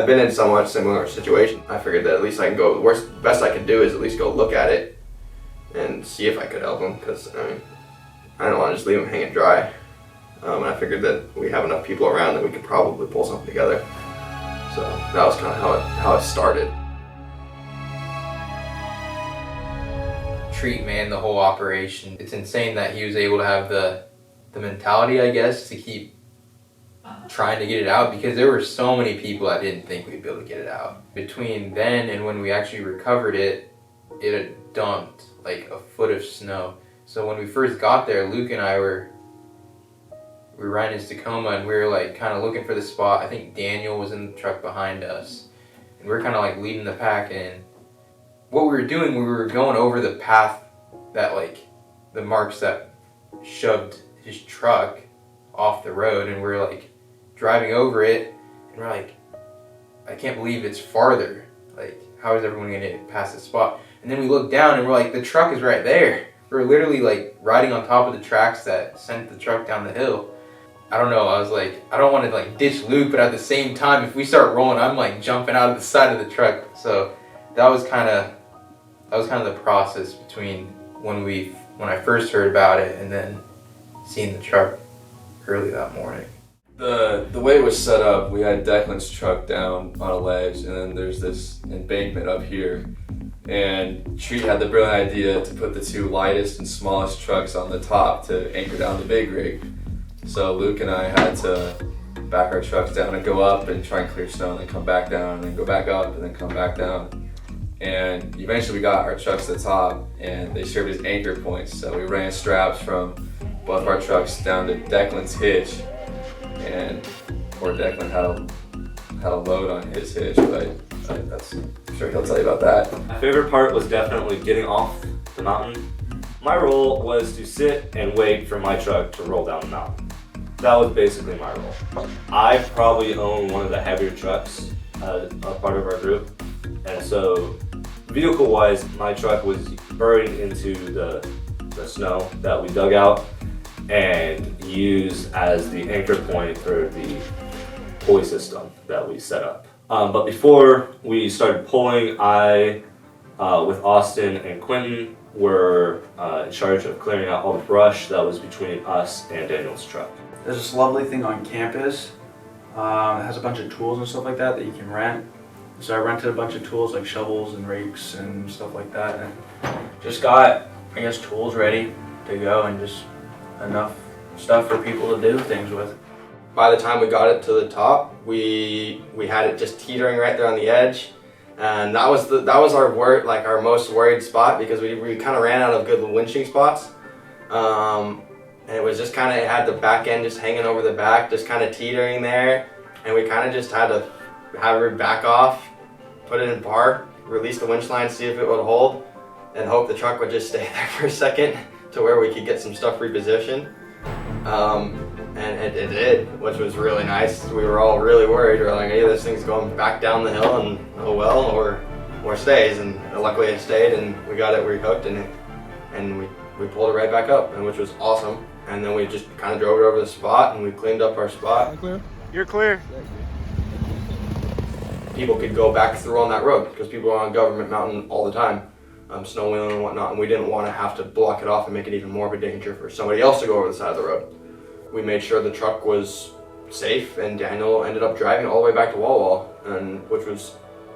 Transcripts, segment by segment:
been in somewhat similar situation. I figured that at least I can go, best I could do is at least go look at it and see if I could help them, because I mean, I don't want to just leave them hanging dry. And I figured that we have enough people around that we could probably pull something together. So that was kind of how it started. Treat, man, the whole operation. It's insane that he was able to have the mentality, I guess, to keep trying to get it out, because there were so many people that didn't think we'd be able to get it out. Between then and when we actually recovered it, it had dumped like a foot of snow. So when we first got there, Luke and I we ran into Tacoma and we were like kind of looking for the spot. I think Daniel was in the truck behind us, and we were kind of like leading the pack. And what we were doing, we were going over the path that like the marks that shoved his truck off the road, and we're like driving over it, and we're like, I can't believe it's farther. Like, how is everyone gonna get past this spot? And then we look down and we're like, the truck is right there. We're literally like riding on top of the tracks that sent the truck down the hill. I don't know, I was like, I don't want to like ditch Luke, but at the same time, if we start rolling, I'm like jumping out of the side of the truck. So that was kind of the process between when I first heard about it and then seeing the truck early that morning. The way it was set up, we had Declan's truck down on a ledge, and then there's this embankment up here. And Treat had the brilliant idea to put the two lightest and smallest trucks on the top to anchor down the big rig. So Luke and I had to back our trucks down and go up and try and clear snow, and then come back down, and then go back up, and then come back down. And eventually we got our trucks to the top, and they served as anchor points. So we ran straps from both of our trucks down to Declan's hitch, and poor Declan had a load on his hitch, but I'm sure he'll tell you about that. My favorite part was definitely getting off the mountain. My role was to sit and wait for my truck to roll down the mountain. That was basically my role. I probably own one of the heavier trucks as a part of our group, and so vehicle-wise, my truck was buried into the snow that we dug out and used as the anchor point for the pulley system that we set up. But before we started pulling, I, with Austin and Quentin, were in charge of clearing out all the brush that was between us and Daniel's truck. There's this lovely thing on campus. It has a bunch of tools and stuff like that you can rent. So I rented a bunch of tools like shovels and rakes and stuff like that, and just got, I guess, tools ready to go and just enough stuff for people to do things with. By the time we got it to the top, we had it just teetering right there on the edge, and that was our most worried spot, because we kind of ran out of good winching spots, and it was just kind of, it had the back end just hanging over the back, just kind of teetering there, and we kind of just had to have her back off, put it in park, release the winch line, see if it would hold, and hope the truck would just stay there for a second to where we could get some stuff repositioned. And it did, which was really nice. We were all really worried. We were like, hey, this thing's going back down the hill, and oh well, or stays. And luckily it stayed, and we got it rehooked, and we pulled it right back up, and which was awesome. And then we just kind of drove it over the spot, and we cleaned up our spot. You're clear. People could go back through on that road, because people are on Government Mountain all the time, snow wheeling and whatnot, and we didn't want to have to block it off and make it even more of a danger for somebody else to go over the side of the road. We made sure the truck was safe, and Daniel ended up driving all the way back to Walla Walla, and which was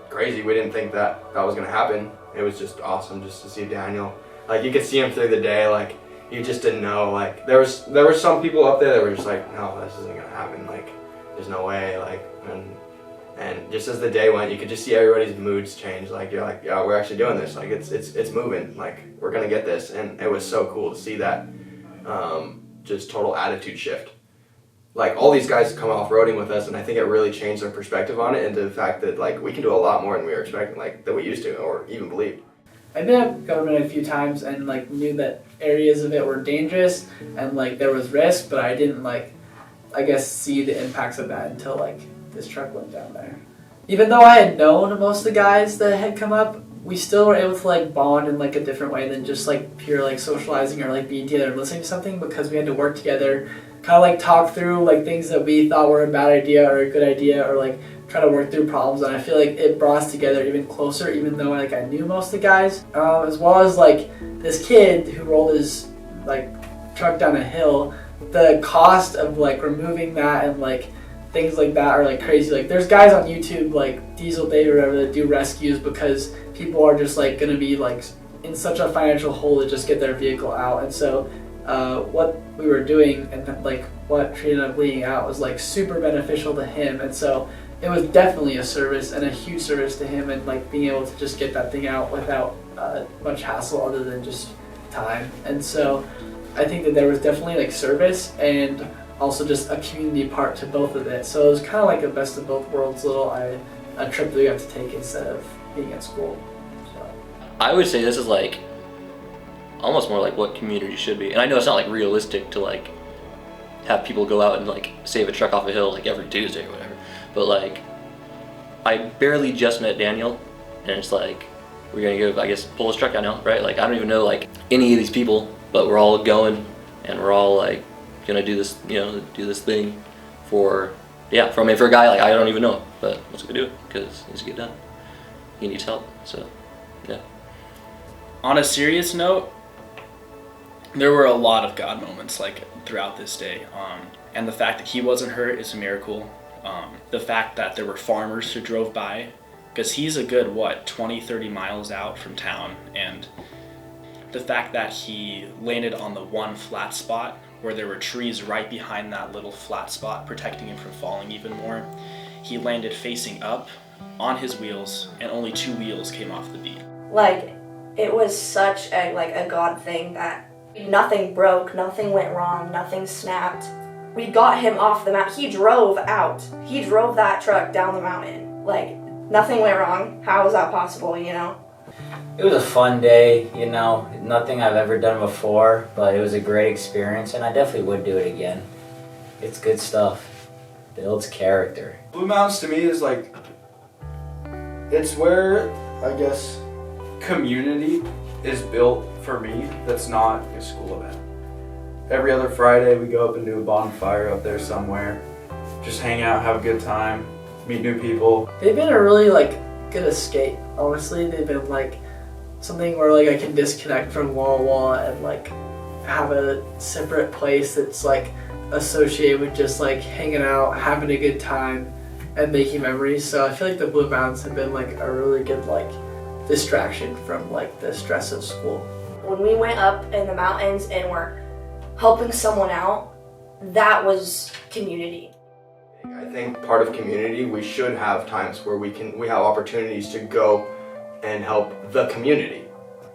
crazy. We didn't think that was going to happen. It was just awesome just to see Daniel. Like, you could see him through the day, like, you just didn't know. Like, there were some people up there that were just like, no, this isn't going to happen. Like, there's no way. Like, and just as the day went, you could just see everybody's moods change. Like, you're like, yeah, we're actually doing this. Like, it's moving. Like, we're going to get this. And it was so cool to see that. Just total attitude shift. Like, all these guys come off-roading with us, and I think it really changed their perspective on it, and the fact that, like, we can do a lot more than we were expecting, like, that we used to, or even believed. I've been at Government a few times and, like, knew that areas of it were dangerous and, like, there was risk, but I didn't, like, I guess, see the impacts of that until, like, this truck went down there. Even though I had known most of the guys that had come up, we still were able to, like, bond in, like, a different way than just, like, pure, like, socializing or, like, being together and listening to something, because we had to work together, kind of, like, talk through, like, things that we thought were a bad idea or a good idea, or, like, try to work through problems, and I feel like it brought us together even closer, even though like I knew most of the guys, as well as like this kid who rolled his like truck down a hill. The cost of like removing that and like things like that are like crazy. Like there's guys on YouTube like Diesel Dave or whatever that do rescues because people are just like gonna be like in such a financial hole to just get their vehicle out. And so what we were doing and like what Tree ended up leading out was like super beneficial to him. And so it was definitely a service and a huge service to him, and like being able to just get that thing out without much hassle other than just time. And so I think that there was definitely like service and also just a community part to both of it. So it was kind of like a best of both worlds a trip that we got to take instead of being at school. So. I would say this is like almost more like what community should be. And I know it's not like realistic to like have people go out and like save a truck off a hill like every Tuesday or whatever. But like I barely just met Daniel, and it's like we're gonna go, I guess, pull his truck out now, right? Like I don't even know like any of these people, but we're all going and we're all like gonna do this, do this thing for a guy like I don't even know, but let's go do it because it needs to get done. He needs help, so yeah. On a serious note, there were a lot of God moments like throughout this day, and the fact that he wasn't hurt is a miracle. The fact that there were farmers who drove by, because he's a good 20-30 miles out from town, and the fact that he landed on the one flat spot where there were trees right behind that little flat spot protecting him from falling even more. He landed facing up on his wheels, and only 2 wheels came off the beat. Like, it was such a God thing that nothing broke, nothing went wrong, nothing snapped. We got him off the mountain. He drove out. He drove that truck down the mountain. Like, nothing went wrong. How is that possible, It was a fun day, nothing I've ever done before, but it was a great experience, and I definitely would do it again. It's good stuff. Builds character. Blue Mountains to me is like, it's where, I guess, community is built for me that's not a school event. Every other Friday we go up and do a bonfire up there somewhere. Just hang out, have a good time, meet new people. They've been a really good escape, honestly. They've been something where I can disconnect from Walla Walla and have a separate place that's associated with just hanging out, having a good time, and making memories. So I feel like the Blue Mountains have been a really good distraction from the stress of school. When we went up in the mountains and were helping someone out, that was community. I think part of community, we should have times where we have opportunities to go and help the community.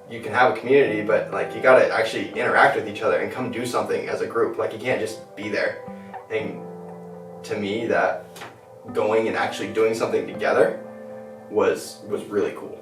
You can have a community, but you gotta actually interact with each other and come do something as a group. You can't just be there. And to me, that going and actually doing something together was really cool.